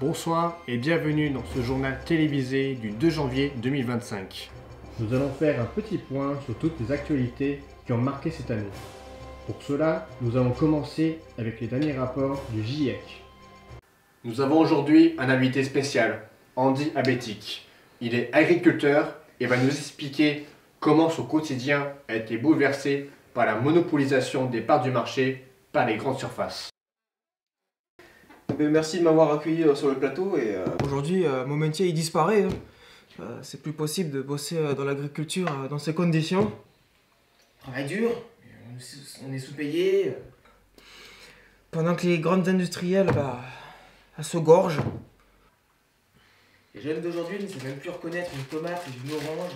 Bonsoir et bienvenue dans ce journal télévisé du 2 janvier 2025. Nous allons faire un petit point sur toutes les actualités qui ont marqué cette année. Pour cela, nous allons commencer avec les derniers rapports du GIEC. Nous avons aujourd'hui un invité spécial, Andy Abétic. Il est agriculteur et va nous expliquer comment son quotidien a été bouleversé par la monopolisation des parts du marché par les grandes surfaces. Merci de m'avoir accueilli sur le plateau et Aujourd'hui, mon métier il disparaît. C'est plus possible de bosser dans l'agriculture dans ces conditions. Travail dur, on est sous-payé. Pendant que les grandes industrielles, elles se gorgent. Les jeunes d'aujourd'hui ne savent même plus reconnaître une tomate et une orange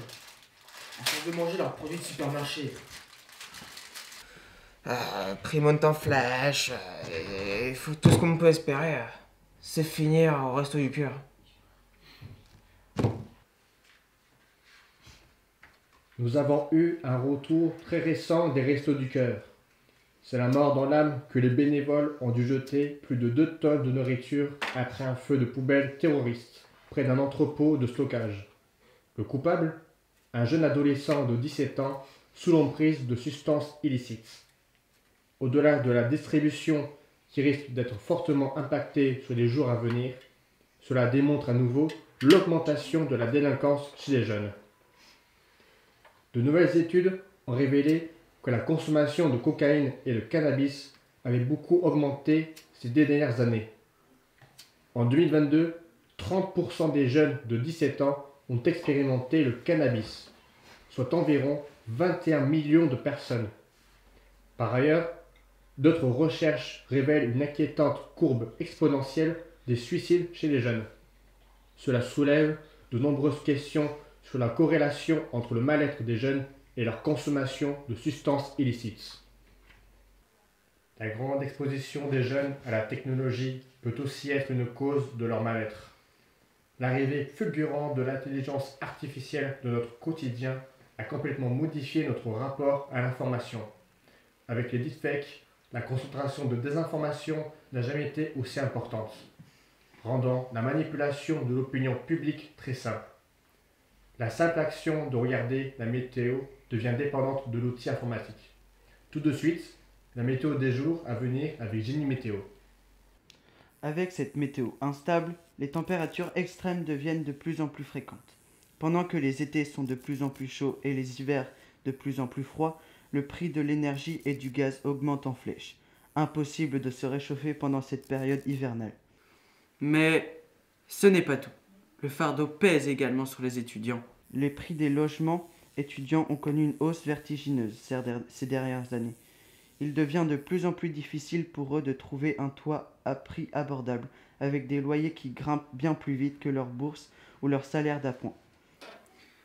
à force de manger leurs produits de supermarché. Prix montant flash, il faut tout ce qu'on peut espérer. C'est finir au resto du cœur. Nous avons eu un retour très récent des Restos du Cœur. C'est la mort dans l'âme que les bénévoles ont dû jeter plus de 2 tonnes de nourriture après un feu de poubelle terroriste près d'un entrepôt de stockage. Le coupable ? Un jeune adolescent de 17 ans sous l'emprise de substances illicites. Au-delà de la distribution qui risque d'être fortement impactée sur les jours à venir, cela démontre à nouveau l'augmentation de la délinquance chez les jeunes. De nouvelles études ont révélé que la consommation de cocaïne et de cannabis avait beaucoup augmenté ces dernières années. En 2022, 30% des jeunes de 17 ans ont expérimenté le cannabis, soit environ 21 millions de personnes. Par ailleurs, d'autres recherches révèlent une inquiétante courbe exponentielle des suicides chez les jeunes. Cela soulève de nombreuses questions sur la corrélation entre le mal-être des jeunes et leur consommation de substances illicites. La grande exposition des jeunes à la technologie peut aussi être une cause de leur mal-être. L'arrivée fulgurante de l'intelligence artificielle de notre quotidien a complètement modifié notre rapport à l'information. Avec les deepfakes, la concentration de désinformation n'a jamais été aussi importante, rendant la manipulation de l'opinion publique très simple. La simple action de regarder la météo devient dépendante de l'outil informatique. Tout de suite, la météo des jours à venir avec Génie Météo. Avec cette météo instable, les températures extrêmes deviennent de plus en plus fréquentes. Pendant que les étés sont de plus en plus chauds et les hivers de plus en plus froids, le prix de l'énergie et du gaz augmente en flèche. Impossible de se réchauffer pendant cette période hivernale. Mais ce n'est pas tout. Le fardeau pèse également sur les étudiants. Les prix des logements étudiants ont connu une hausse vertigineuse ces dernières années. Il devient de plus en plus difficile pour eux de trouver un toit à prix abordable, avec des loyers qui grimpent bien plus vite que leur bourse ou leur salaire d'appoint.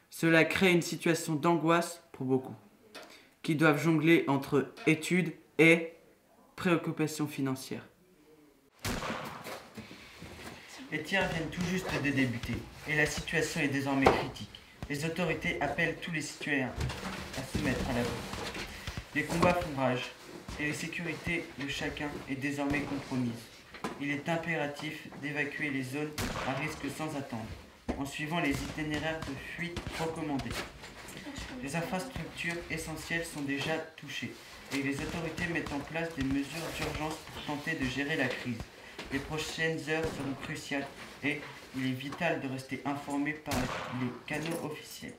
Cela crée une situation d'angoisse pour beaucoup, qui doivent jongler entre études et préoccupations financières. Les tirs viennent tout juste de débuter et la situation est désormais critique. Les autorités appellent tous les citoyens à se mettre à l'abri. Les combats font rage et la sécurité de chacun est désormais compromise. Il est impératif d'évacuer les zones à risque sans attendre, en suivant les itinéraires de fuite recommandés. Les infrastructures essentielles sont déjà touchées et les autorités mettent en place des mesures d'urgence pour tenter de gérer la crise. Les prochaines heures seront cruciales et il est vital de rester informé par les canaux officiels.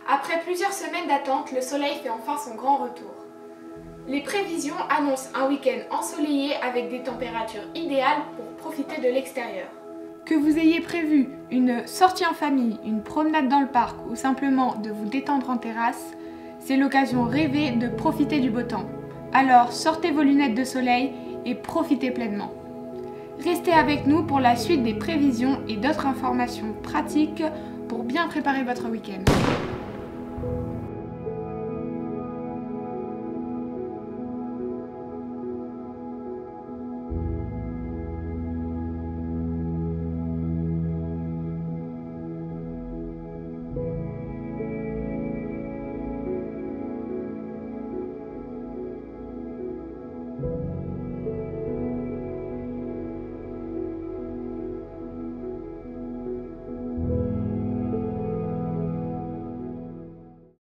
Après plusieurs semaines d'attente, le soleil fait enfin son grand retour. Les prévisions annoncent un week-end ensoleillé avec des températures idéales pour profiter de l'extérieur. Que vous ayez prévu une sortie en famille, une promenade dans le parc ou simplement de vous détendre en terrasse, c'est l'occasion rêvée de profiter du beau temps. Alors sortez vos lunettes de soleil et profitez pleinement. Restez avec nous pour la suite des prévisions et d'autres informations pratiques pour bien préparer votre week-end.